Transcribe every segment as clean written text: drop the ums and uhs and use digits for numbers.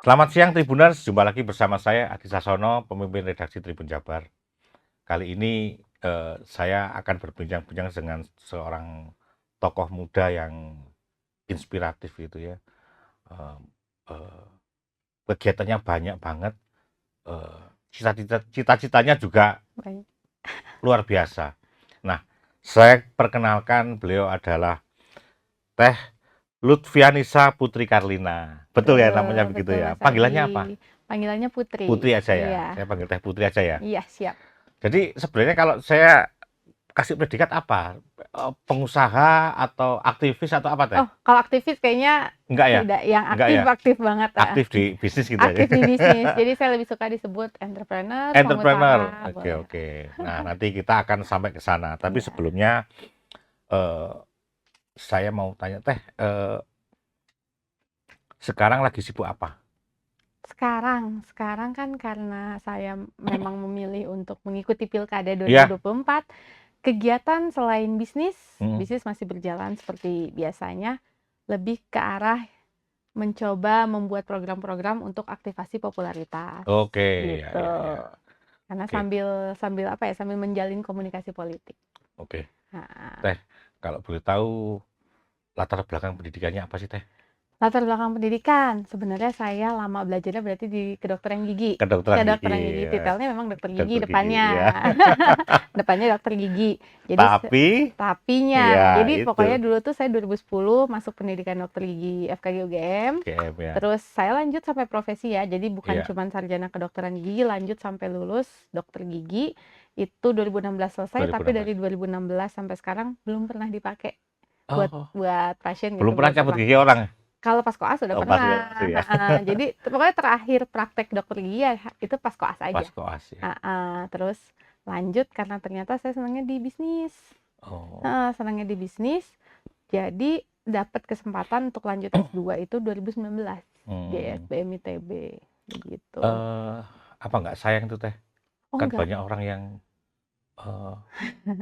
Selamat siang Tribuners, jumpa lagi bersama saya Adi Sasono, pemimpin redaksi Tribun Jabar. Kali ini saya akan berbincang-bincang dengan seorang tokoh muda yang inspiratif gitu ya. Eh, eh, Kegiatannya banyak banget, eh, cita-citanya juga Baik. luar biasa. Nah, saya perkenalkan beliau adalah Teh Lutfianisa Putri Karlina. Betul ya namanya Betul, begitu betul ya. Mas Panggilannya apa? Adi. Panggilannya Putri. Putri aja ya. Iya, Saya panggil Teh Putri aja ya. iya siap. Jadi sebenarnya kalau saya kasih predikat apa? Pengusaha atau aktivis atau apa teh? Oh, kalau aktivis kayaknya Enggak ya? tidak yang Enggak ya? aktif banget. Aktif di bisnis gitu aja. Aktif di bisnis. Jadi saya lebih suka disebut entrepreneur, Entrepreneur. pengusaha, Oke, boleh. oke. Nah, nanti kita akan sampai ke sana. Tapi Iya. sebelumnya eh, saya mau tanya Teh, sekarang lagi sibuk apa? Sekarang kan karena saya memang memilih untuk mengikuti Pilkada Iya. 2024, kegiatan selain bisnis, Hmm. bisnis masih berjalan seperti biasanya, lebih ke arah mencoba membuat program-program untuk aktivasi popularitas, Oke, ya, gitu. ya, ya. Karena Oke, sambil sambil apa ya, sambil menjalin komunikasi politik. oke. Heeh. Teh, kalau boleh tahu latar belakang pendidikannya apa sih Teh? Latar belakang pendidikan, sebenarnya saya lama belajarnya berarti di kedokteran gigi. Kedokteran gigi. Kedokteran gigi, Ya. titelnya memang dokter gigi Dokter gigi, depannya. ya. Depannya dokter gigi. Jadi Tapi, tapinya, ya jadi itu. pokoknya dulu tuh saya 2010 masuk pendidikan dokter gigi FKG UGM. GM ya. Terus saya lanjut sampai profesi ya, jadi bukan Iya. cuma sarjana kedokteran gigi, lanjut sampai lulus dokter gigi. Itu 2016 selesai, tapi 2016. dari 2016 sampai sekarang belum pernah dipakai buat Oh, buat pasien belum gitu, pernah belum cabut pernah. gigi orang? Kalau pas koas udah Oh, pas pernah, ya. jadi pokoknya terakhir praktek dokter gigi ya itu pas koas Pas aja. koas ya. Terus lanjut karena ternyata saya senangnya di bisnis. Oh. Senangnya di bisnis, jadi dapat kesempatan untuk lanjut S2 itu 2019 di Hmm. SBM ITB, begitu. Eh, apa nggak sayang tuh Teh? Oh Kan enggak, banyak orang yang eh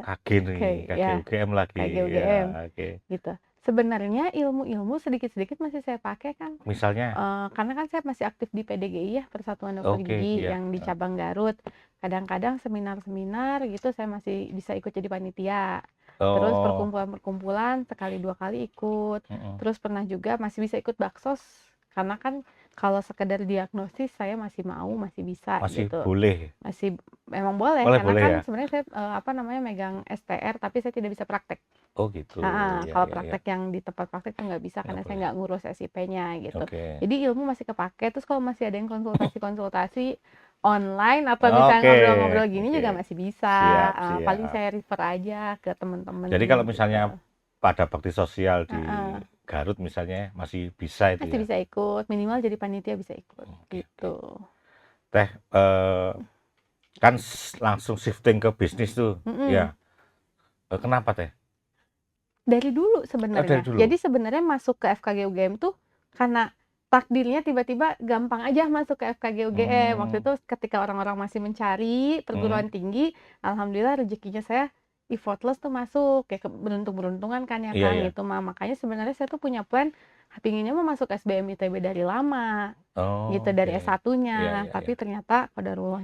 KG nih, kayak KG ya UGM lagi. KG Ya, UGM oke. gitu. Sebenarnya ilmu-ilmu sedikit-sedikit masih saya pakai kan. Misalnya, Karena kan saya masih aktif di PDGI ya, Persatuan Dokter oke, Gigi ya. yang di cabang Garut. Kadang-kadang seminar-seminar gitu saya masih bisa ikut jadi panitia. Terus Oh. perkumpulan-perkumpulan sekali dua kali ikut. Mm-mm. Terus pernah juga masih bisa ikut baksos karena kan kalau sekedar diagnosis saya masih mau, masih bisa Masih gitu. boleh. Masih memang boleh Boleh, karena boleh kan ya? sebenarnya saya apa namanya megang STR tapi saya tidak bisa praktek. Oh gitu. Ya, Kalau ya, ya. praktek yang di tempat praktek kan nggak bisa Nggak karena saya boleh. nggak ngurus SIP-nya gitu. Oke. Jadi ilmu masih kepake, terus kalau masih ada yang konsultasi-konsultasi online atau misalnya Oke, ngobrol-ngobrol gini oke. juga masih bisa. Siap, Paling siap. saya refer aja ke Jadi temen-temen kalau gitu. misalnya pada bakti sosial di Heeh, Garut misalnya masih bisa itu masih ya. bisa ikut, minimal jadi panitia bisa ikut Oke, oke. gitu. Teh, kan langsung shifting ke bisnis tuh. Mhm. Ya, kenapa Teh? Dari dulu Oh, dari sebenarnya. dulu. Jadi sebenarnya masuk ke FKG UGM tuh karena takdirnya tiba-tiba gampang aja masuk ke FKG UGM. Waktu Hmm, itu ketika orang-orang masih mencari hmm, perguruan tinggi, alhamdulillah rezekinya saya effortless tuh masuk. Kayak beruntung-beruntungan kan ya iya Kang ya. gitu mah. Makanya sebenarnya saya tuh punya plan pinginnya mau masuk SBM ITB dari lama gitu Oh, dari oke. Iya, S1-nya. iya, iya. Tapi ternyata qadarullah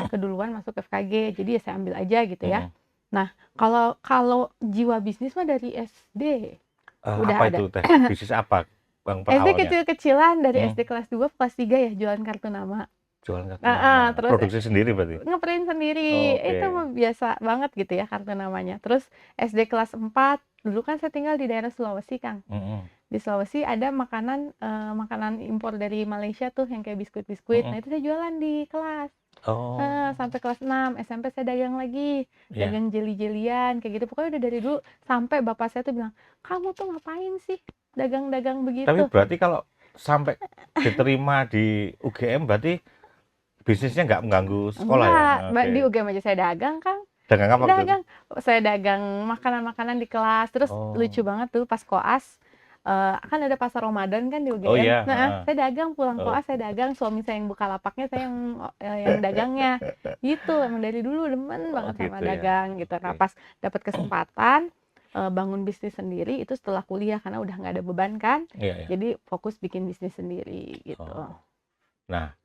keduluan masuk FKG. Jadi ya saya ambil aja gitu ya. Hmm. Nah, kalau kalau jiwa bisnis mah dari SD. Udah Apa ada. itu Teh? Bisnis apa Bang SD awalnya? kecil-kecilan dari Hmm, SD kelas 2 kelas 3 ya jualan kartu nama. jualan kartu nama. Terus Produksi sendiri berarti? ngeprint sendiri. Itu Oke. mah biasa banget gitu ya kartu namanya. Terus SD kelas 4 dulu kan saya tinggal di daerah Sulawesi, Kang. Hmm, Di Sulawesi ada makanan impor dari Malaysia tuh yang kayak biskuit-biskuit. hmm. Nah, itu saya jualan di kelas. Oh, Sampai kelas 6 SMP saya dagang lagi, iya. dagang jeli-jelian kayak gitu. Pokoknya udah dari dulu sampai bapak saya tuh bilang, "Kamu tuh ngapain sih dagang-dagang Tapi begitu?" berarti kalau sampai diterima di UGM berarti bisnisnya nggak mengganggu sekolah ya? Enggak, Oke. di UGM aja saya dagang, Kang. Dagang apa tuh? Dagang. Saya dagang makanan-makanan di kelas. Terus lucu Oh, banget tuh pas koas, kan ada pasar Ramadan kan di oh UGM. iya, Nah, heeh. saya dagang pulang Oh, koas, saya dagang, suami saya yang buka lapaknya, saya yang dagangnya. Gitu, emang dari dulu demen oh banget sama gitu ya. dagang gitu. Nah, Oke. pas dapat kesempatan bangun bisnis sendiri itu setelah kuliah karena udah nggak ada beban kan. Iya, iya. Jadi fokus bikin bisnis sendiri gitu. Oh. Nah,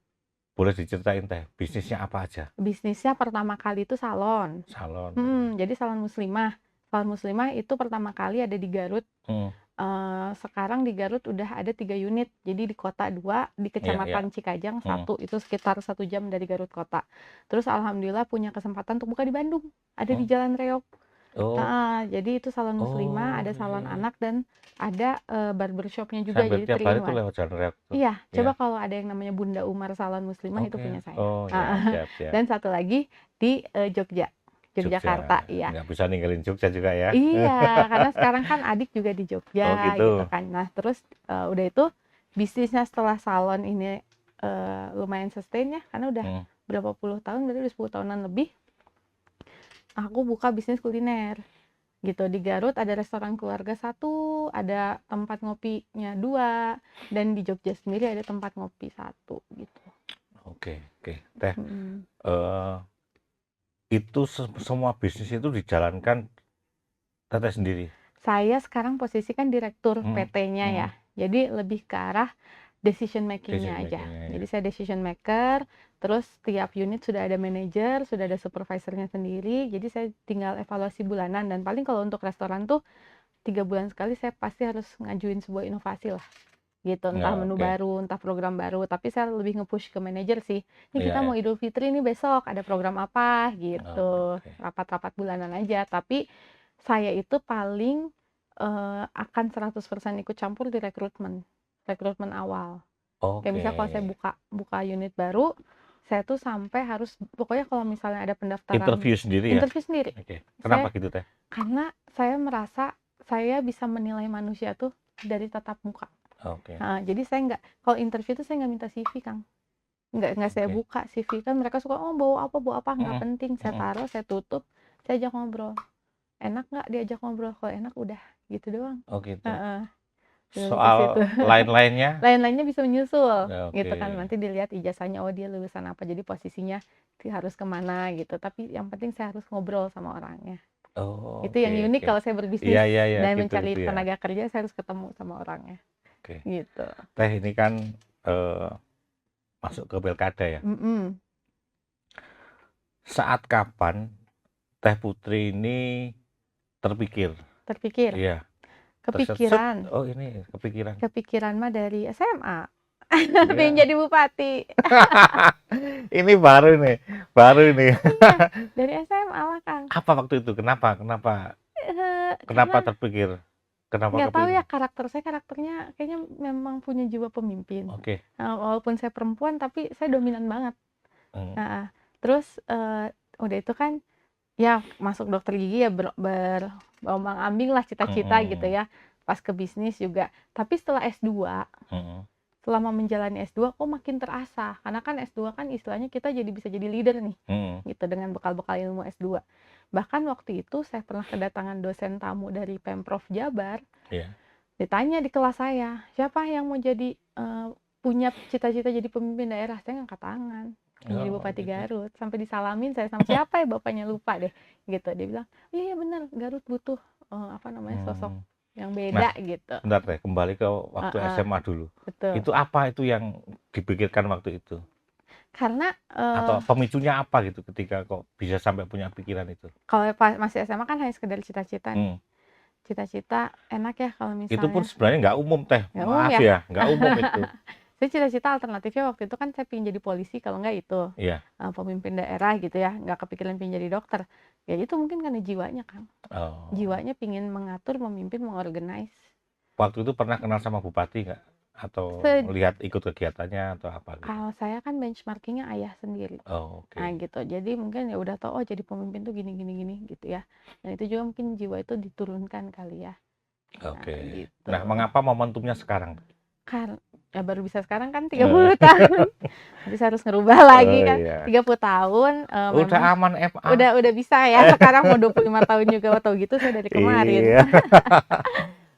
boleh diceritain Teh, bisnisnya apa aja? Bisnisnya pertama kali itu salon. Salon. Jadi salon muslimah. Salon muslimah itu pertama kali ada di Garut. Hmm, Sekarang di Garut udah ada 3 unit. Jadi di kota 2, di iya, iya. Kecamatan Cikajang Hmm. 1, itu sekitar 1 jam dari Garut kota. Terus alhamdulillah punya kesempatan untuk buka di Bandung, ada di Oh, Jalan Reog. oh, Jadi itu salon muslimah, oh, ada iya, salon iya. anak dan ada, barbershop-nya Saya juga, hampir jadi tiap 3 hari in tuh 1. lewat Jalan Raya tuh. Iya, Iya. coba kalau ada yang namanya Bunda Umar Salon Muslimah itu Oke. punya saya. Oh ya, Heeh. siap, siap. Dan satu lagi di, Jogja, Jogja. Yogyakarta, iya. Nggak bisa ninggalin Jogja juga ya. Iya, karena sekarang kan adik juga di Oh Jogja gitu gitu. kan. Nah, terus, udah itu bisnisnya setelah salon ini, lumayan sustain ya, karena udah Hmm. berapa puluh tahun, berarti udah 10 tahunan lebih, aku buka bisnis kuliner. Gitu, di Garut ada restoran keluarga 1, ada tempat ngopinya 2, dan di Jogja sendiri ada tempat ngopi 1 gitu. Oke, oke. Teh, Mhm. eh, itu semua bisnis itu dijalankan Teteh sendiri. Saya sekarang posisi kan direktur Hmm, PT-nya ya, hmm. jadi lebih ke arah decision Decision making-nya aja. making-nya ya. Jadi saya decision maker, terus tiap unit sudah ada manajer, sudah ada supervisornya sendiri, jadi saya tinggal evaluasi bulanan dan paling kalau untuk restoran tuh 3 bulan sekali saya pasti harus ngajuin sebuah inovasi lah. Gitu, entah Ya, menu oke. baru, entah program baru, tapi saya lebih nge-push ke manajer sih. Ini Iya, kita ya. mau Idul Fitri nih besok, ada program apa Oh, gitu. oke. Rapat-rapat bulanan aja, tapi saya itu paling akan 100% ikut campur di rekrutmen. Rekrutmen awal. Kayak Oke. misalnya kalau saya buka unit baru, saya tuh sampai harus pokoknya kalau misalnya ada pendaftaran Interview sendiri ya. interview sendiri. Oke. Saya Kenapa gitu Teh? karena saya merasa saya bisa menilai manusia tuh dari tatap muka. Oke, Jadi saya nggak kalau interview tuh saya nggak minta CV, Kang. Nggak saya oke. buka CV, kan mereka suka, "Oh, bawa apa," nggak Hmm, penting. Saya hmm. taruh, saya tutup, saya ajak ngobrol. Enak nggak diajak ngobrol? Kalau enak udah, gitu doang. Oh gitu. Heeh, lebih ke situ. Soal lain-lainnya? Lain-lainnya bisa menyusul, gitu kan. Oke. Nanti dilihat ijazahnya, oh dia lulusan apa, jadi posisinya harus kemana gitu. Tapi yang penting saya harus ngobrol sama orangnya. Oh, Itu oke, yang unik oke. kalau saya Iya, berbisnis iya, iya, dan gitu mencari itu ya. tenaga kerja, saya harus ketemu sama orangnya, Oke. gitu. Teh ini kan eh, masuk ke pilkada ya. Mhm. Saat kapan Teh Putri ini terpikir? Terpikir, Iya, terset, kepikiran, oh ini kepikiran. kepikiran mah dari SMA, pengen Iya. jadi bupati. Ini baru nih. Iya, dari SMA lah, Kang. Apa waktu itu? Kenapa? Kenapa? Kenapa Karena terpikir? Kenapa nggak tahu ya kepingin? karakter saya karakternya kayaknya memang punya jiwa pemimpin. Oke. Walaupun saya perempuan tapi saya dominan banget. Hmm, Heeh. Terus, udah itu kan ya masuk dokter gigi ya berombang-ambing lah cita-cita gitu hmm, ya, pas ke bisnis juga. Tapi setelah S2, hmm, selama menjalani S2 kok makin terasa, karena kan S2 kan istilahnya kita bisa jadi leader nih, hmm, gitu dengan bekal-bekal ilmu S2. Bahkan waktu itu saya pernah kedatangan dosen tamu dari Pemprov Jabar, iya. ditanya di kelas saya, "Siapa yang mau jadi, punya cita-cita jadi pemimpin daerah?" Saya ngangkat tangan, pengen jadi Oh Bupati gitu. Garut, sampai disalamin saya sama siapa ya bapaknya lupa deh, gitu. Dia bilang, "Iya, iya bener, Garut butuh, apa namanya, sosok Hmm. yang Nah, beda," gitu. bentar Teh, kembali ke waktu Heeh, SMA dulu. betul. Itu apa itu yang dipikirkan waktu itu? Karena, Atau pemicunya apa gitu ketika kok bisa sampai punya pikiran itu? kalau masih SMA kan hanya sekedar cita-cita nih. Hmm. Cita-cita enak ya kalau Itu pun misalnya sebenarnya nggak umum Teh, ya umum maaf ya. ya, nggak umum itu. Saya cita-cita alternatifnya waktu itu kan saya pengen jadi polisi kalau nggak itu, Iya. pemimpin daerah gitu ya, nggak kepikiran pengen jadi dokter. Ya itu mungkin karena jiwanya, Kang. Oh. Jiwanya pengen mengatur, memimpin, mengorganize. Waktu itu pernah kenal sama bupati nggak? Atau Se lihat ikut kegiatannya atau apa gitu? Kalau saya kan benchmarking-nya ayah sendiri. Oh, Nah oke. gitu, jadi mungkin ya udah tahu, oh jadi pemimpin tuh gini gini gini gitu ya. Dan itu juga mungkin jiwa itu diturunkan kali ya. Nah Oke. gitu. Nah, mengapa momentumnya sekarang? Kan ya baru bisa sekarang kan Eh, 30 tahun. Tapi saya harus ngerubah lagi Oh kan. iya. 30 tahun, Udah memang aman FA. udah bisa ya, sekarang mau 25 tahun juga, atau gitu saya dari kemarin. Iya.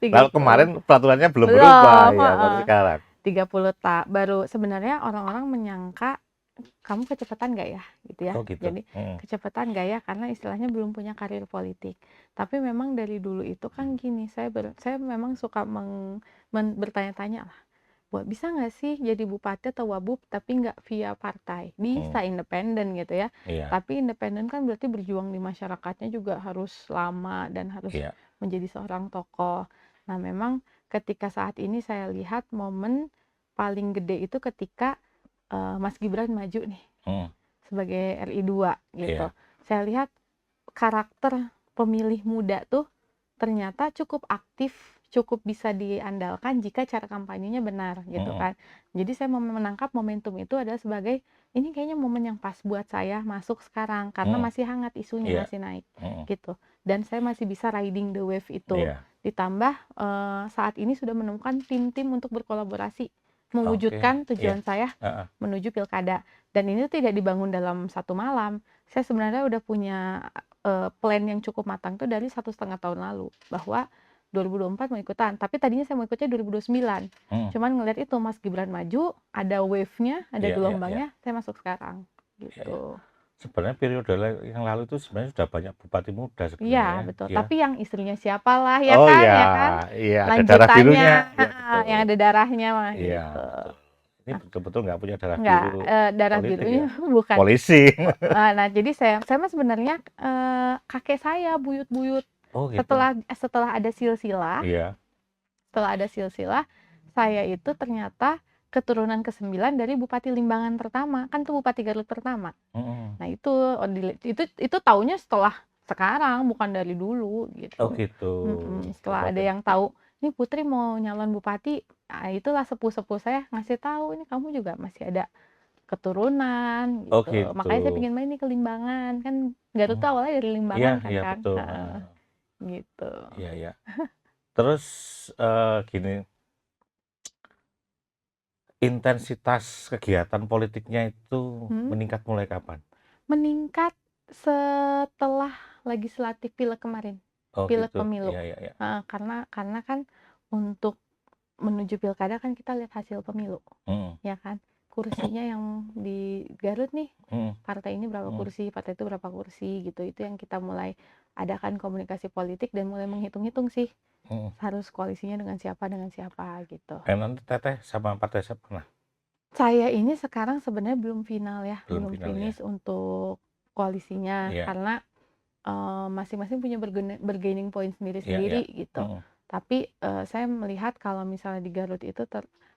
Lalu 30. kemarin peraturannya belum berubah Belum, ya, baru heeh. sekarang. 30 baru sebenarnya orang-orang menyangka, "Kamu kecepatan nggak ya?" Gitu ya. Oh gitu. Jadi, "Kecepatan nggak ya?" Karena istilahnya belum punya karir politik. Tapi memang dari dulu itu kan gini, saya memang suka bertanya-tanya lah, bisa nggak sih jadi bupati atau wabub tapi nggak via partai? Bisa independen gitu ya. Iya, Tapi independen kan berarti berjuang di masyarakatnya juga harus lama dan harus iya, menjadi seorang tokoh. Nah, memang ketika saat ini saya lihat momen paling gede itu ketika Mas Gibran maju nih mm, sebagai RI 2 gitu. iya, Saya lihat karakter pemilih muda tuh ternyata cukup aktif, cukup bisa diandalkan jika cara kampanyenya benar gitu mm, kan. Jadi saya menangkap momentum itu adalah sebagai ini kayaknya momen yang pas buat saya masuk sekarang karena mm, masih hangat isunya, iya, masih naik mm, gitu. Dan saya masih bisa riding the wave itu. iya, Ditambah saat ini sudah menemukan tim-tim untuk berkolaborasi oke, mewujudkan iya, tujuan saya heeh, menuju pilkada. Dan ini tidak dibangun dalam satu malam. Saya sebenarnya udah punya plan yang cukup matang tuh dari 1,5 tahun lalu bahwa 2024 mau ikutan. Tapi tadinya saya mau ikutnya 2029. mm, Cuman ngelihat itu Mas Gibran maju, ada wave-nya, ada iya, iya, iya, gelombangnya, saya masuk sekarang iya, iya. gitu. Sebenarnya periode yang lalu itu sebenarnya sudah banyak bupati muda Iya, sebenarnya betul. ya. Tapi yang istrinya siapalah ya Oh kan, ya, ya kan? iya ada darah Lanjutannya, birunya, ya betul, yang ada darahnya mah iya gitu. betul. Ini Nah, betul-betul nggak punya darah enggak, biru darah politik birunya ya, bukan. polisi. Nah, jadi saya mah sebenarnya kakek saya buyut-buyut Oh gitu, setelah ada silsilah, iya, saya itu ternyata keturunan ke-9 dari Bupati Limbangan pertama. Kan tuh Bupati Garut pertama. mm. Nah, itu taunya setelah sekarang, bukan dari dulu Oh gitu. gitu, Setelah ada Kabupaten. yang tahu, "Nih Putri mau nyalon bupati." Ah, itulah sepuh-sepuh saya ngasih tahu, "Ini kamu juga masih ada keturunan," Oh gitu. gitu, Makanya saya pengen main nih ke Limbangan. Kan Garut oh tuh awalnya dari iya Limbangan kan, iya Kang? betul, Heeh, gitu. iya iya. Terus gini, intensitas kegiatan politiknya itu Mhm. meningkat mulai kapan? Meningkat setelah legislatif pileg kemarin, Oh pileg gitu, pemilu. iya iya iya. Heeh, karena kan untuk menuju pilkada kan kita lihat hasil pemilu, Mm, ya kan. Kursinya yang di Garut nih, mm, partai ini berapa mm, kursi, partai itu berapa kursi gitu. Itu yang kita mulai adakan komunikasi politik dan mulai menghitung-hitung sih, mm. harus koalisinya dengan siapa gitu. Nanti Teteh sama Partai siapa? Nah, Saya ini sekarang sebenarnya belum final ya, belum belum final ya. finish untuk koalisinya Iya, karena masing-masing punya bargaining point iya, iya. sendiri-sendiri gitu. Mm, Tapi saya melihat kalau misalnya di Garut itu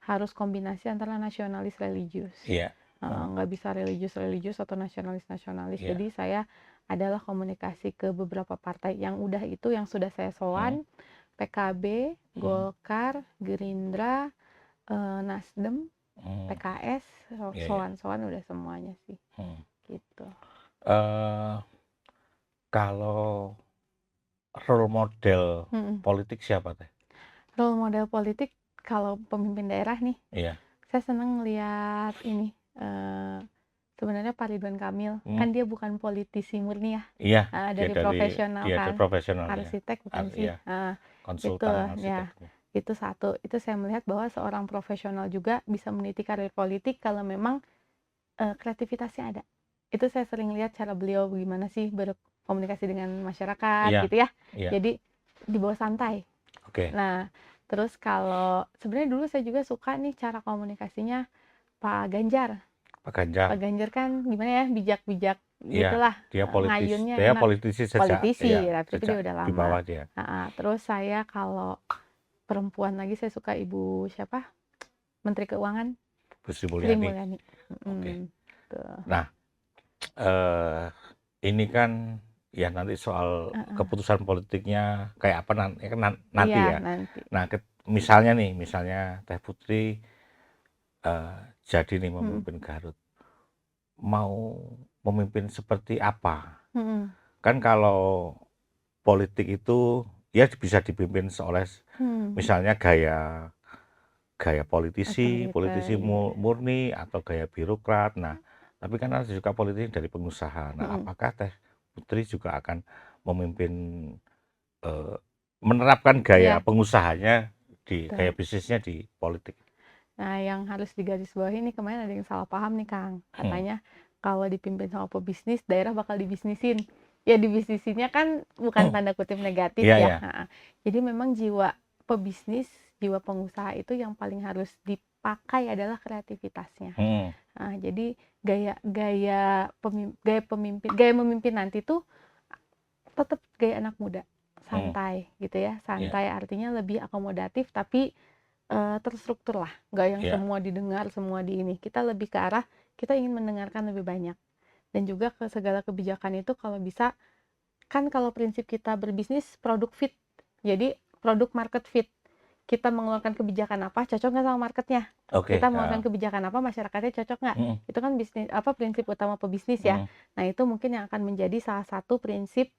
harus kombinasi antara nasionalis religius. iya, mm, Nggak bisa religius atau nasionalis. iya, Jadi saya adalah komunikasi ke beberapa partai yang udah itu yang sudah saya mm, sowan, PKB, mm, Golkar, Gerindra, Nasdem, mm, PKS, iya, iya. sowan-sowan udah semuanya sih Mm. gitu. Eh, kalau role model Mhm. politik siapa Teh? Role model politik kalau pemimpin daerah nih, Iya, saya seneng lihat ini, sebenarnya Pak Ridwan Kamil, mm, kan dia bukan politisi murni ya, iya. Dia dari dari profesional dia dari kan, profesional ya. arsitek bukan sih? Iya, Itu konsultan arsitek. ya, itu satu, itu saya melihat bahwa seorang profesional juga bisa meniti karir politik kalau memang, kreativitasnya ada. Itu saya sering lihat cara beliau gimana sih berkomunikasi dengan masyarakat Iya, gitu ya, iya. jadi dibawa santai. Oke, Nah, terus kalau sebenarnya dulu saya juga suka nih cara komunikasinya Pak Ganjar. Pak Ganjar. Pak Ganjar kan gimana ya, bijak-bijak Iya, gitulah, ngayunnya dia enak. politisi sejak ya, Politisi, tapi sejak dia udah di lama. bawah dia. Terus saya kalau perempuan lagi saya suka Ibu siapa? Menteri Keuangan Bu Sri Sri Mulyani. Mulyani. Oke. Tuh. Nah, eh ini kan ya nanti soal Heeh. keputusan politiknya kayak apa nanti kan nanti Iya, ya. nanti. Nah, misalnya Teh Putri jadi nih Mhm. memimpin Garut, mau memimpin seperti apa? Mhm. Kan kalau politik itu ya bisa dipimpin oleh Mhm. misalnya gaya gaya politisi, Otoriter, iya. murni atau gaya birokrat. Nah, tapi kan ada juga politik dari pengusaha. Nah, Mhm. apakah Teh Putri juga akan memimpin eh, menerapkan gaya Iya, pengusahanya di gaya betul. bisnisnya di politik? Nah, yang harus digarisbawahi nih kemarin ada yang salah paham nih, Kang. Hmm. Katanya kalau dipimpin sama pebisnis, daerah bakal dibisnisin. Ya dibisnisinnya kan bukan tanda kutip negatif Iya ya. ya. Jadi memang jiwa pebisnis, jiwa pengusaha itu yang paling harus pakai adalah kreativitasnya. Hmm. Nah, jadi gaya memimpin nanti tuh tetap gaya anak muda, santai gitu ya. Iya. Santai artinya lebih akomodatif tapi terstruktur lah, nggak yang Iya. semua didengar, semua di ini. Kita lebih ke arah kita ingin mendengarkan lebih banyak. Dan juga ke segala kebijakan itu kalau bisa, kan kalau prinsip kita berbisnis produk fit, jadi produk market fit. Kita mengeluarkan kebijakan apa, cocok nggak sama marketnya? Oke. Kita mengeluarkan kebijakan apa, masyarakatnya cocok nggak? Hmm. Itu kan bisnis prinsip utama pebisnis ya. Hmm. Nah, itu mungkin yang akan menjadi salah satu prinsip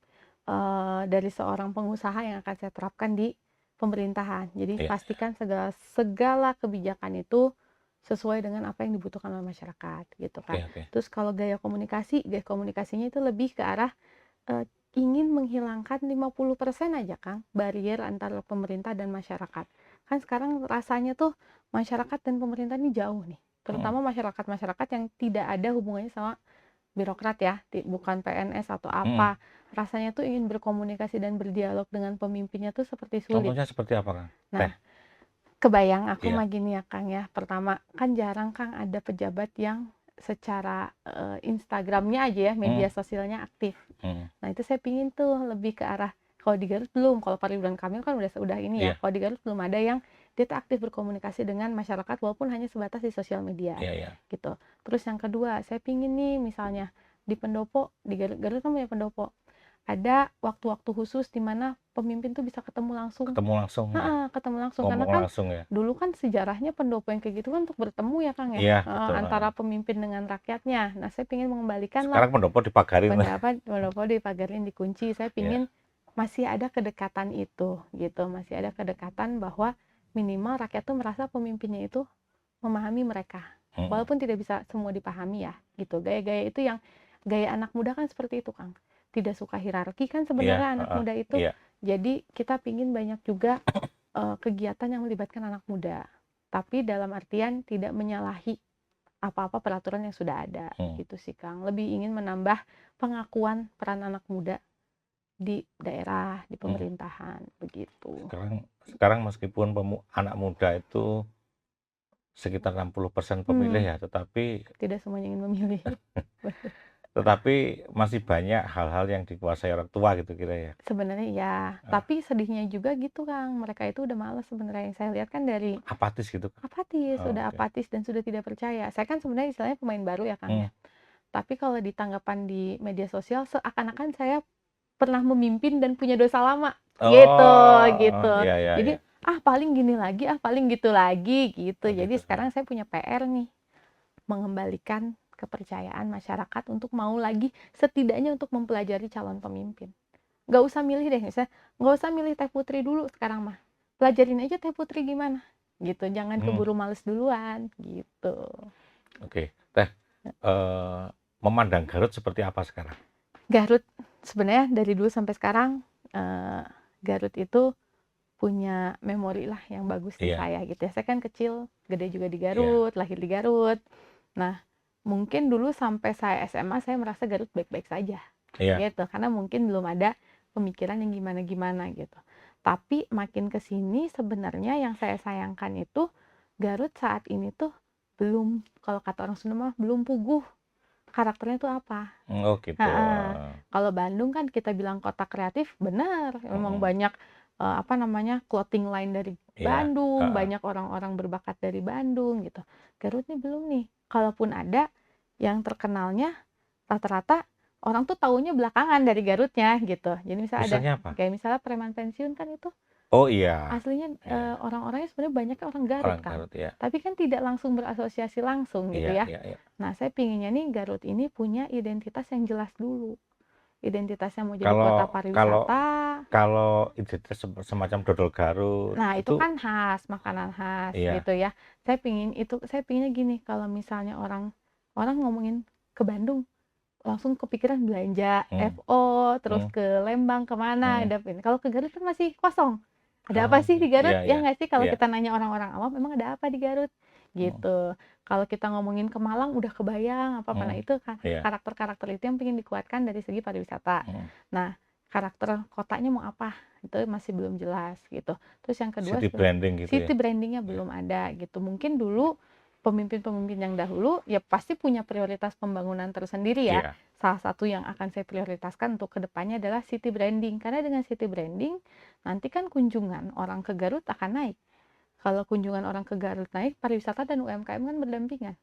dari seorang pengusaha yang akan saya terapkan di pemerintahan. Jadi Iya. pastikan segala kebijakan itu sesuai dengan apa yang dibutuhkan oleh masyarakat gitu Oke. kan. Oke. Terus kalau gaya komunikasinya itu lebih ke arah ingin menghilangkan 50% aja Kang, barier antara pemerintah dan masyarakat. Kan sekarang rasanya tuh masyarakat dan pemerintah ini jauh nih. Terutama masyarakat-masyarakat yang tidak ada hubungannya sama birokrat ya, bukan PNS atau apa. Rasanya tuh ingin berkomunikasi dan berdialog dengan pemimpinnya tuh seperti sulit. Contohnya seperti apa, Kang? Nah, kebayang aku Iya. mah gini ya Kang ya. Pertama, kan jarang Kang ada pejabat yang secara Instagramnya aja ya, media sosialnya aktif. Nah, itu saya pingin tuh lebih ke arah, kalau di Garut belum, kalau Pak Ridwan Kamil kan udah ini ya. Iya. Kalau di Garut belum ada yang dia tuh aktif berkomunikasi dengan masyarakat walaupun hanya sebatas di sosial media. Iya. Gitu. Terus yang kedua, saya pingin nih misalnya di pendopo, di Garut kan punya pendopo. Ada waktu-waktu khusus di mana pemimpin tuh bisa ketemu langsung. Ketemu langsung ya. Ketemu langsung. Karena Ngomong kan langsung ya. dulu kan sejarahnya pendopo yang kayak gitu kan untuk bertemu ya Kang ya. Iya, betul. Antara pemimpin dengan rakyatnya. Nah, saya pingin mengembalikan lah Sekarang pendopo dipagarin. pendopo dipagarin, dikunci. Saya pingin masih ada kedekatan itu gitu. Masih ada kedekatan bahwa minimal rakyat tuh merasa pemimpinnya itu memahami mereka. Walaupun tidak bisa semua dipahami ya gitu. Gaya-gaya itu yang gaya anak muda kan seperti itu Kang. Tidak suka hierarki kan sebenarnya anak muda itu. Iya. Jadi kita pingin banyak juga kegiatan yang melibatkan anak muda. Tapi dalam artian tidak menyalahi apa-apa peraturan yang sudah ada gitu sih Kang. Lebih ingin menambah pengakuan peran anak muda di daerah, di pemerintahan begitu. Sekarang meskipun anak muda itu sekitar 60% pemilih ya, tetapi tidak semuanya ingin memilih. Tetapi masih banyak hal-hal yang dikuasai orang tua gitu kira ya. Sebenarnya ya, tapi sedihnya juga gitu Kang, mereka itu udah males sebenarnya. Yang saya lihat kan dari apatis gitu. Apatis, sudah apatis dan sudah tidak percaya. Saya kan sebenarnya istilahnya pemain baru ya Kang ya. Tapi kalau di tanggapan di media sosial seakan-akan saya pernah memimpin dan punya dosa lama. Gitu. Iya. Jadi paling gini lagi, paling gitu lagi gitu. Jadi Gitu. sekarang saya punya PR nih. Mengembalikan kepercayaan masyarakat untuk mau lagi setidaknya untuk mempelajari calon pemimpin. Nggak usah milih deh, misalnya nggak usah milih Teh Putri dulu sekarang mah. Pelajarin aja Teh Putri gimana gitu, jangan keburu males duluan gitu. Oke. Teh, memandang Garut seperti apa sekarang? Garut sebenarnya dari dulu sampai sekarang Garut itu punya memori lah yang bagus di saya gitu ya. Saya kan kecil, gede juga di Garut, lahir di Garut. Nah, mungkin dulu sampai saya SMA saya merasa Garut baik-baik saja. Gitu, karena mungkin belum ada pemikiran yang gimana-gimana gitu. Tapi makin ke sini sebenarnya yang saya sayangkan itu Garut saat ini tuh belum, kalau kata orang Sunda mah belum puguh. Karakternya tuh apa? Oh gitu. Kalau Bandung kan kita bilang kota kreatif, benar. Memang banyak clothing line dari Bandung, banyak orang-orang berbakat dari Bandung gitu. Garut nih belum nih. Kalaupun ada yang terkenalnya rata-rata orang tuh taunya belakangan dari Garutnya gitu. Jadi misalnya apa? kayak misalnya preman pensiun kan itu Oh iya. aslinya orang-orangnya sebenarnya banyak orang Garut kan. Garut, ya. Tapi kan tidak langsung berasosiasi langsung gitu ya. Iya. Nah, saya pinginnya nih Garut ini punya identitas yang jelas dulu. Identitasnya mau jadi kota pariwisata. Kalau identitas semacam dodol Garut. Nah, itu kan khas, makanan khas gitu ya. Saya pinginnya gini, kalau misalnya orang ngomongin ke Bandung, langsung kepikiran belanja, FO, terus ke Lembang kemana, kalau ke Garut kan masih kosong. Ada apa sih di Garut? Ya nggak sih, kalau kita nanya orang-orang awam, memang ada apa di Garut? Gitu. Kalau kita ngomongin ke Malang udah kebayang apa-apa. Nah, itu kan karakter-karakter itu yang pengen dikuatkan dari segi pariwisata. Nah, karakter kotanya mau apa, itu masih belum jelas gitu. Terus yang kedua City branding gitu ya. city brandingnya Iya. belum ada gitu. Mungkin dulu pemimpin-pemimpin yang dahulu ya pasti punya prioritas pembangunan tersendiri ya. Iya. Salah satu yang akan saya prioritaskan untuk kedepannya adalah city branding. Karena dengan city branding nanti kan kunjungan orang ke Garut akan naik. Kalau kunjungan orang ke Garut naik, pariwisata dan UMKM kan berdampingan.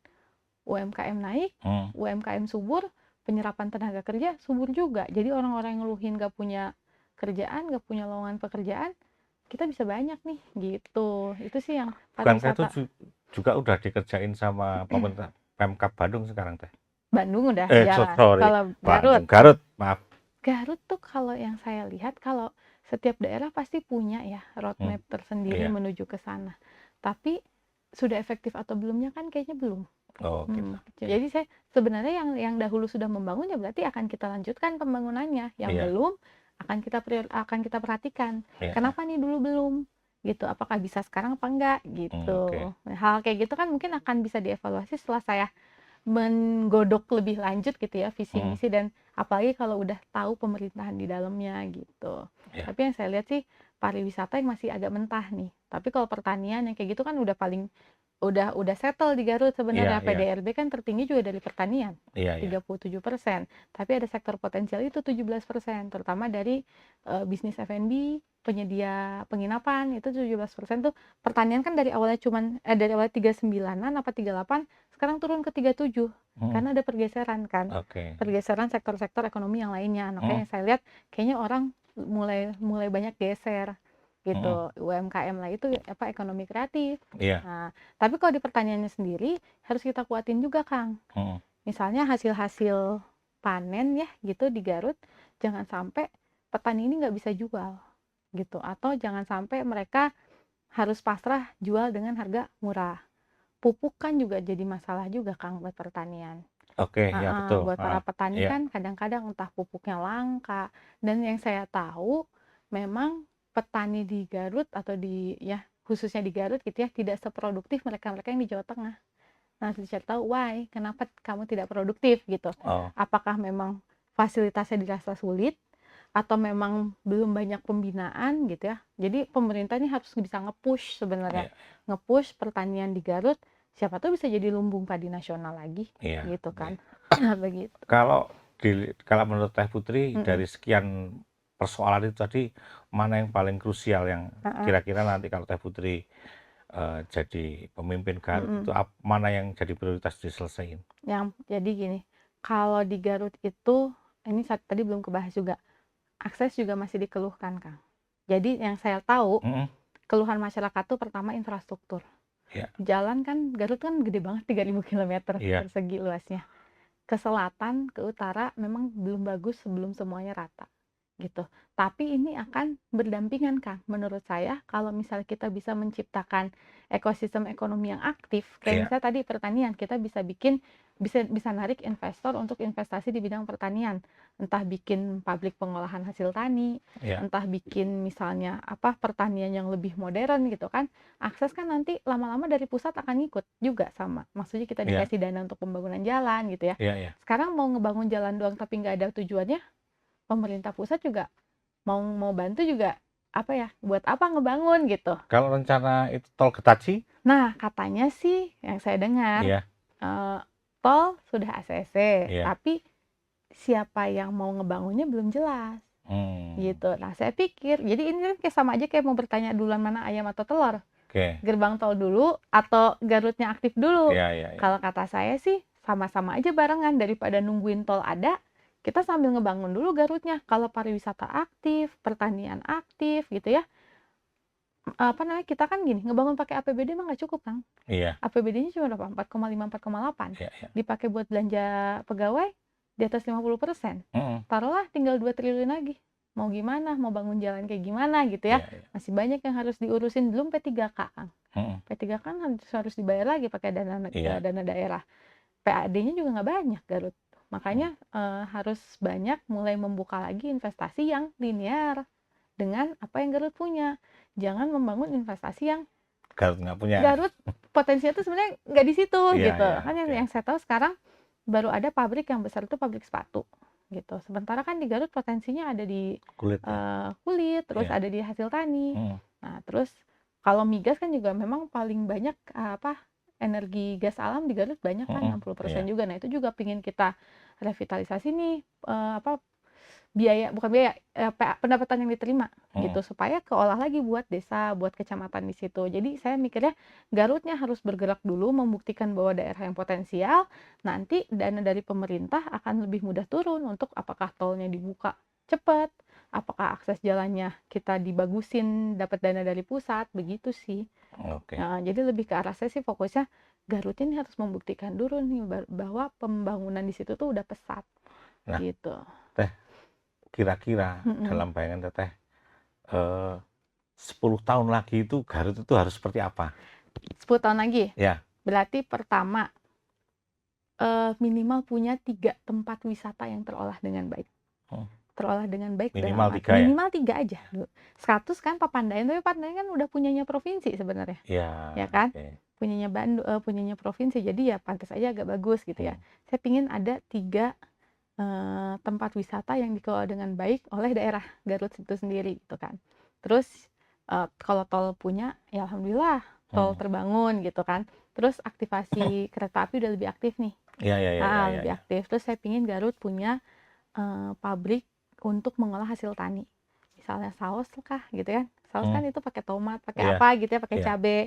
UMKM naik, UMKM subur, penyerapan tenaga kerja subur juga. Jadi orang-orang yang ngeluhin gak punya kerjaan, gak punya lowongan pekerjaan, kita bisa banyak nih gitu. Itu sih yang Bukankah itu pariwisata. juga udah dikerjain sama pemerintah Pemkab Bandung sekarang teh? Bandung udah jalan. Sorry, Kalau Bandung, Garut, Garut, maaf. Garut tuh kalau yang saya lihat kalau setiap daerah pasti punya ya roadmap tersendiri Iya. menuju ke sana. Tapi sudah efektif atau belumnya kan kayaknya belum. Oh, gitu. Jadi saya sebenarnya yang dahulu sudah membangun ya berarti akan kita lanjutkan pembangunannya. Yang Iya. belum akan kita perhatikan. Iya. Kenapa nih dulu belum? Gitu. Apakah bisa sekarang apa enggak gitu. Hal kayak gitu kan mungkin akan bisa dievaluasi setelah saya menggodok lebih lanjut gitu ya visi misi dan apalagi kalau udah tahu pemerintahan di dalamnya gitu. Tapi yang saya lihat sih pariwisata yang masih agak mentah nih. Tapi kalau pertanian yang kayak gitu kan udah paling udah settle di Garut sebenarnya. Iya. PDRB kan tertinggi juga dari pertanian, Iya. 37%. Tapi ada sektor potensial itu 17%, terutama dari bisnis F&B, penyedia penginapan itu 17% tuh. Pertanian kan dari awalnya dari awal 39-an apa 38, sekarang turun ke 37 karena ada pergeseran kan. Pergeseran sektor-sektor ekonomi yang lainnya. Makanya saya lihat kayaknya orang mulai banyak geser gitu. UMKM lah itu apa ekonomi kreatif. Nah, tapi kalau di pertaniannya sendiri harus kita kuatin juga, Kang. Misalnya hasil-hasil panen ya gitu di Garut, jangan sampai petani ini nggak bisa jual gitu, atau jangan sampai mereka harus pasrah jual dengan harga murah. Pupuk kan juga jadi masalah juga, Kang, buat pertanian. Ya betul. Buat para petani kan kadang-kadang entah pupuknya langka, dan yang saya tahu memang petani di Garut atau khususnya di Garut gitu ya tidak seproduktif mereka-mereka yang di Jawa Tengah. Nah, saya tahu why, kenapa kamu tidak produktif gitu. Apakah memang fasilitasnya dirasa sulit atau memang belum banyak pembinaan gitu ya. Jadi pemerintah ini harus bisa nge-push sebenarnya. Nge-push pertanian di Garut, siapa tahu bisa jadi lumbung padi nasional lagi gitu kan. Begitu. Kalau menurut Teh Putri dari sekian persoalan itu tadi mana yang paling krusial yang kira-kira nanti kalau Teh Putri jadi pemimpin Garut itu mana yang jadi prioritas diselesaikan? Jadi gini, kalau di Garut itu ini tadi belum kebahas juga, akses juga masih dikeluhkan, Kang. Jadi yang saya tahu keluhan masyarakat tuh pertama infrastruktur. Jalan kan Garut kan gede banget 3.000 km persegi luasnya. Ke selatan, ke utara memang belum bagus sebelum semuanya rata gitu. Tapi ini akan berdampingan, Kang. Menurut saya kalau misalnya kita bisa menciptakan ekosistem ekonomi yang aktif, kayak misalnya tadi pertanian, kita bisa narik investor untuk investasi di bidang pertanian. Entah bikin pabrik pengolahan hasil tani, entah bikin misalnya pertanian yang lebih modern gitu kan. Akses kan nanti lama-lama dari pusat akan ngikut juga sama. Maksudnya kita dikasih dana untuk pembangunan jalan gitu ya. Sekarang mau ngebangun jalan doang tapi nggak ada tujuannya, pemerintah pusat juga mau bantu juga buat apa ngebangun gitu. Kalau rencana itu tol Getaci? Nah, katanya sih yang saya dengar tol sudah ACC, tapi siapa yang mau ngebangunnya belum jelas gitu. Nah, saya pikir jadi ini kan kayak sama aja kayak mau bertanya duluan mana ayam atau telur. Gerbang tol dulu atau Garutnya aktif dulu. Kalau kata saya sih sama-sama aja barengan, daripada nungguin tol ada, kita sambil ngebangun dulu Garutnya. Kalau pariwisata aktif, pertanian aktif gitu ya. Kita kan gini, ngebangun pakai APBD mah nggak cukup, Kang. APBD-nya cuma berapa? 4,5, 4,8. Dipakai buat belanja pegawai di atas 50%. Taruhlah tinggal 2 triliun lagi. Mau gimana? Mau bangun jalan kayak gimana gitu ya. Masih banyak yang harus diurusin, belum P3K, Kang. P3K kan harus dibayar lagi pakai dana daerah. PAD-nya juga nggak banyak Garut. Makanya harus banyak mulai membuka lagi investasi yang linear dengan apa yang Garut punya. Jangan membangun investasi yang Garut nggak punya. Garut potensinya tuh sebenarnya nggak di situ gitu. Kan yang saya tahu sekarang baru ada pabrik yang besar itu pabrik sepatu gitu. Sementara kan di Garut potensinya ada di Kulit ya? kulit, terus Iya. ada di hasil tani. Mhm. Nah, terus kalau migas kan juga memang paling banyak energi gas alam di Garut banyak kan Mhm. 60% Iya. juga. Nah, itu juga pingin kita revitalisasi nih biaya bukan biaya pendapatan yang diterima Mhm. gitu supaya keolah lagi buat desa, buat kecamatan di situ. Jadi saya mikirnya Garutnya harus bergerak dulu membuktikan bahwa daerah yang potensial, nanti dana dari pemerintah akan lebih mudah turun untuk apakah tolnya dibuka cepat, apakah akses jalannya kita dibagusin, dapat dana dari pusat, begitu sih. Oke. Jadi lebih ke arah saya sih fokusnya Garut ini harus membuktikan dulu nih bahwa pembangunan di situ tuh udah pesat Nah, gitu. Teh, kira-kira Mm-mm. dalam bayangan Teteh, eh, 10 tahun lagi itu Garut itu harus seperti apa? 10 tahun lagi, Ya. berarti pertama minimal punya 3 tempat wisata yang terolah dengan baik. Hmm. Terolah dengan baik dalam Minimal arti 3 ya? minimal 3 aja dulu. 100 kan Papandayan, tapi Papandayan kan udah punyanya provinsi sebenarnya, Ya, ya kan? oke. Punyanya provinsi, jadi ya pantas aja agak bagus gitu ya. Hmm. Saya pingin ada 3 tempat wisata yang dikelola dengan baik oleh daerah Garut itu sendiri gitu kan. Terus kalau tol punya, ya alhamdulillah tol Hmm. terbangun gitu kan. Terus aktivasi kereta api udah lebih aktif nih. Ya, ya, ya, ya, ya, Lebih ya. aktif. Terus saya pingin Garut punya pabrik untuk mengolah hasil tani. Misalnya saus kah gitu kan. Saus Hmm. kan itu pakai tomat, pakai Iya, apa gitu ya, pakai iya. cabai.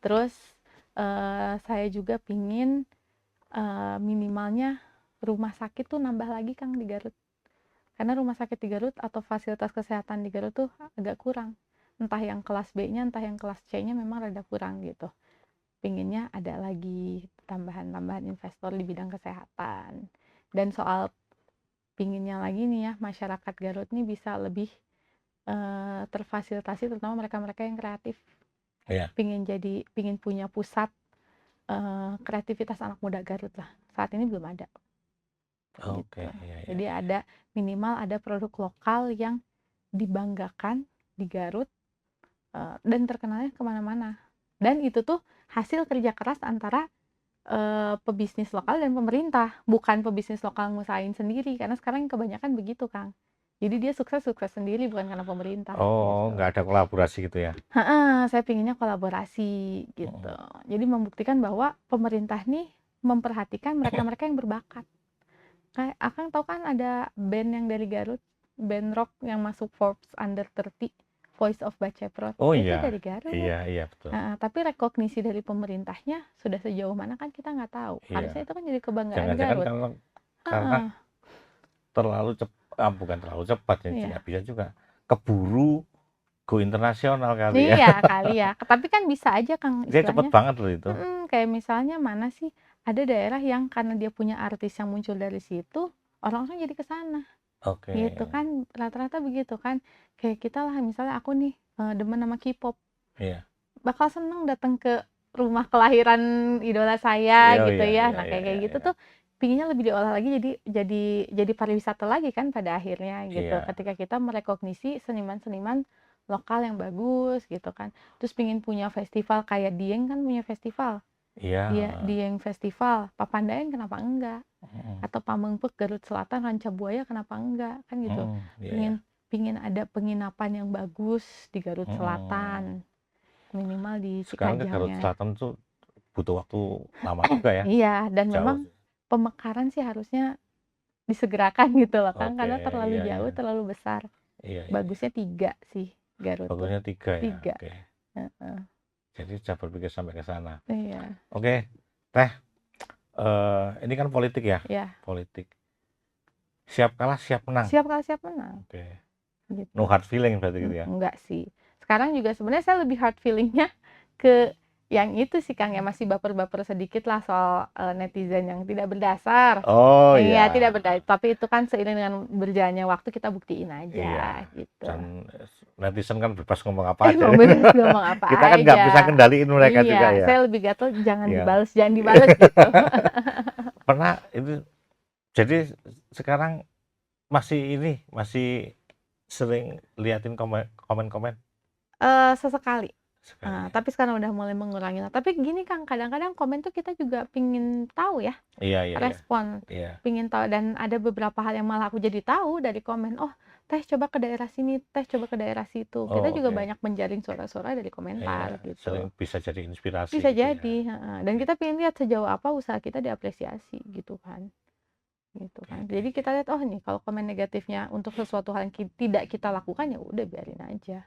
Terus saya juga pingin minimalnya rumah sakit tuh nambah lagi Kang di Garut. Karena rumah sakit di Garut atau fasilitas kesehatan di Garut tuh agak kurang. Entah yang kelas B-nya, entah yang kelas C-nya memang rada kurang gitu. Pinginnya ada lagi tambahan-tambahan investor di bidang kesehatan. Dan soal pinginnya lagi nih ya, masyarakat Garut nih bisa lebih terfasilitasi, terutama mereka-mereka yang kreatif. Iya. Pingin punya pusat kreativitas anak muda Garut lah. Saat ini belum ada. Oke, Gitu. iya, iya, Jadi iya. ada minimal ada produk lokal yang dibanggakan di Garut dan terkenalnya kemana-mana. Dan itu tuh hasil kerja keras antara pebisnis lokal dan pemerintah, bukan pebisnis lokal ngusahain sendiri, karena sekarang yang kebanyakan begitu Kang. Jadi dia sukses sendiri bukan karena pemerintah Oh, gitu. nggak ada kolaborasi gitu ya? Saya pinginnya kolaborasi gitu. Hmm. Jadi membuktikan bahwa pemerintah nih memperhatikan mereka-mereka yang berbakat. Kayak Akang tahu kan ada band yang dari Garut, band rock yang masuk Forbes Under 30, Voice of Baceprot. Oh Itu iya, dari Garut. iya, iya betul. Tapi rekognisi dari pemerintahnya sudah sejauh mana kan kita nggak tahu. Iya. Harusnya itu kan jadi kebanggaan Jangan-jangan Garut. karena Heeh, terlalu cepat, bukan terlalu cepat ya, nggak iya. bisa juga. Keburu go internasional kali ya. Iya kali ya. Tapi kan bisa aja Kang Dia cepet istilahnya. banget loh itu. Kayak misalnya mana sih ada daerah yang karena dia punya artis yang muncul dari situ, orang-orang jadi ke sana. Oke. Gitu kan, rata-rata begitu kan. Kayak kita lah misalnya aku nih demen sama K-pop, Iya. bakal seneng datang ke rumah kelahiran idola saya Iya, gitu iya, ya. iya, Nah iya, kayak iya, kayak gitu iya. tuh pinginnya lebih diolah lagi jadi pariwisata lagi kan pada akhirnya gitu. Iya. Ketika kita merekognisi seniman-seniman lokal yang bagus gitu kan. Terus pingin punya festival kayak Dieng kan punya festival. Iya, heeh. Dieng Festival, Papandayan kenapa enggak? Mhm. Atau Pamengpeuk Garut Selatan Ranca Buaya kenapa enggak? Kan gitu. Mhm. Iya, iya. Pingin pingin ada penginapan yang bagus di Garut Mhm. Selatan. Minimal di Sekarang ke Garut Cikajangnya. Selatan tuh butuh waktu lama juga ya. Iya, dan Jauh memang sih. pemekaran sih harusnya disegerakan gitu loh kan, Oke, karena terlalu iya, jauh, iya. terlalu besar. Iya, iya, iya. Bagusnya 3 sih Garut tuh, Bagusnya 3 ya. 3. Oke. Heeh, Jadi sudah berpikir sampai ke sana. iya, Oke, Teh, ini kan politik ya, iya. politik. Siap kalah, siap menang. Siap kalah siap menang, Oke. gitu. No hard feeling berarti gitu ya. Enggak sih. Sekarang juga sebenarnya saya lebih hard feeling-nya ke yang itu sih Kang, yang masih baper-baper sedikit lah soal netizen yang tidak berdasar. Oh Iya, ya, tidak berdasar. Tapi itu kan seiring dengan berjalannya waktu kita buktiin iya. aja gitu. Dan netizen kan bebas ngomong apa aja. Emang bebas ngomong apa Kita kan nggak aja. bisa kendaliin mereka juga Iya, ya. saya lebih gatel jangan Iya. jangan dibales gitu. Pernah itu, jadi sekarang masih sering liatin komen-komen Sesekali. sekali. Tapi sekarang udah mulai mengurangi lah. Tapi gini Kang, kadang-kadang komen tuh kita juga pingin tahu ya, Iya iya iya. respon, Iya. pingin tahu, dan ada beberapa hal yang malah aku jadi tahu dari komen, "Oh, Teh coba ke daerah sini, Teh coba ke daerah situ." Kita Oh, juga oke. banyak menjaring suara-suara dari Iya, komentar sering gitu. bisa jadi inspirasi Bisa gitu ya. jadi, heeh, dan kita pengen lihat sejauh apa usaha kita diapresiasi gitu kan. Gitu Oke kan. oke Jadi oke. kita lihat, oh nih kalau komen negatifnya untuk sesuatu hal yang tidak kita lakukan, ya udah biarin aja.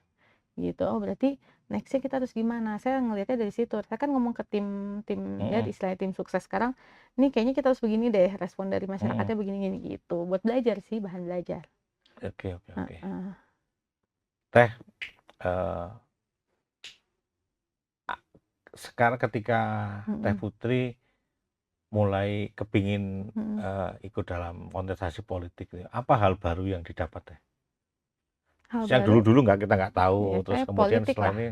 Gitu. Oh berarti next-nya kita harus gimana? Saya ngelihatnya dari situ. Saya kan ngomong ke tim tim ya Mhm istilahnya tim sukses sekarang, "Nih kayaknya kita harus begini deh, respon dari mhm. masyarakatnya begini gini," gitu. Buat belajar sih, bahan belajar. Oke oke oke. Heeh. Teh, eee, a sekarang ketika Teh Mhm Putri mulai kepingin, mhm. ikut dalam kontestasi politik gitu, apa hal baru yang didapat Teh? Hal Yang baru, dulu-dulu nggak kita nggak tahu, ya terus saya kemudian politik setelah lah. ini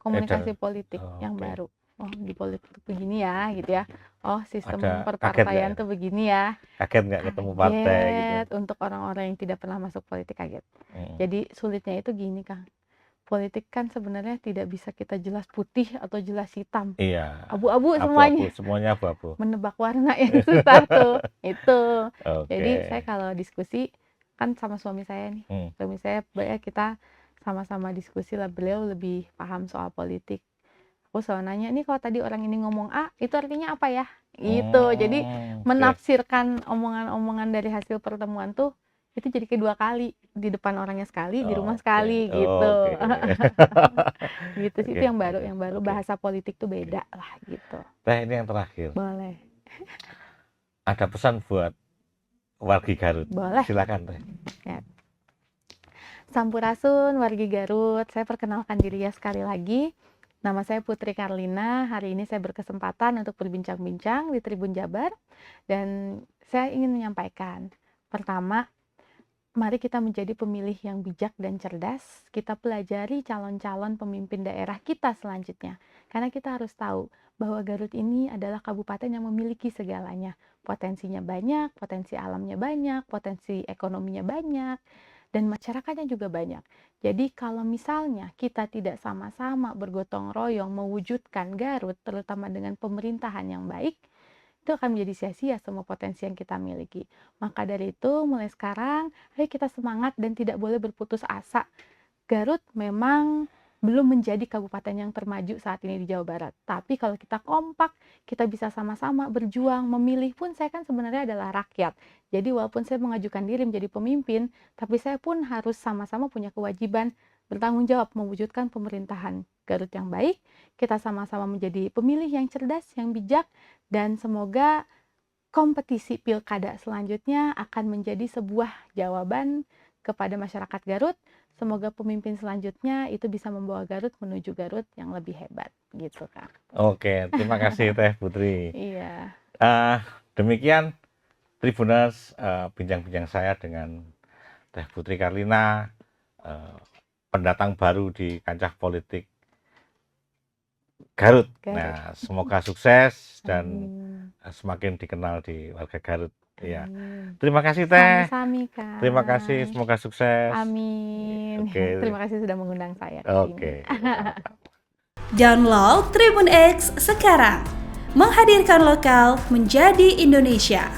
Komunikasi edar politik yang oke. baru. Oh, di politik begini ya, gitu ya. Oh, Ada sistem kaget nggak perpartaian ya? tuh begini ya. Kaget nggak ketemu partai gitu? Kaget, untuk orang-orang yang tidak pernah masuk politik kaget. Mhm. Jadi sulitnya itu gini, Kang. Politik kan sebenarnya tidak bisa kita jelas putih atau jelas hitam. Iya, Abu-abu abu-abu, semuanya. semuanya abu-abu. Menebak warna yang susah tuh. Itu. Jadi saya Oke. kalau diskusi kan sama suami saya nih. Mhm. Suami saya kita sama-sama diskusi lah, beliau lebih paham soal politik. Aku selalu nanya, "Nih kalau tadi orang ini ngomong A, itu artinya apa ya?" Gitu. Jadi Oke. menafsirkan omongan-omongan dari hasil pertemuan tuh, itu jadi kedua kali. Di depan orangnya sekali, di rumah Oke sekali, gitu. oke. Gitu sih, Oke itu oke yang baru oke bahasa politik tuh oke. beda lah, gitu. Teh, ini yang terakhir, Boleh, ada pesan buat wargi Garut? boleh. Silakan Teh. Ya. Sampurasun, wargi Garut. Saya perkenalkan diri ya sekali lagi. Nama saya Putri Karlina. Hari ini saya berkesempatan untuk berbincang-bincang di Tribun Jabar. Dan saya ingin menyampaikan, pertama, mari kita menjadi pemilih yang bijak dan cerdas. Kita pelajari calon-calon pemimpin daerah kita selanjutnya. Karena kita harus tahu bahwa Garut ini adalah kabupaten yang memiliki segalanya. Potensinya banyak, potensi alamnya banyak, potensi ekonominya banyak, dan masyarakatnya juga banyak. Jadi kalau misalnya kita tidak sama-sama bergotong royong mewujudkan Garut, terutama dengan pemerintahan yang baik, itu akan menjadi sia-sia semua potensi yang kita miliki. Maka dari itu, mulai sekarang, ayo kita semangat dan tidak boleh berputus asa. Garut memang belum menjadi kabupaten yang termaju saat ini di Jawa Barat. Tapi kalau kita kompak, kita bisa sama-sama berjuang, memilih pun saya kan sebenarnya adalah rakyat. Jadi walaupun saya mengajukan diri menjadi pemimpin, tapi saya pun harus sama-sama punya kewajiban bertanggung jawab mewujudkan pemerintahan Garut yang baik. Kita sama-sama menjadi pemilih yang cerdas, yang bijak, dan semoga kompetisi pilkada selanjutnya akan menjadi sebuah jawaban kepada masyarakat Garut. Semoga pemimpin selanjutnya itu bisa membawa Garut menuju Garut yang lebih hebat, gitu Kak. Oke, terima kasih Teh Putri. Iya, Eh, demikian Tribuners, bincang-bincang saya dengan Teh Putri Karlina, eh, pendatang baru di kancah politik Garut. Garut. Nah, semoga sukses dan Amin. semakin dikenal di warga Garut. Iya. Amin. Terima kasih Teh. Sami-sami Terima kasih, Kang. semoga sukses. Amin. Oke. Terima kasih sudah mengundang saya ke sini. Oke. Mantap. Download Tribun X sekarang. Menghadirkan lokal menjadi Indonesia.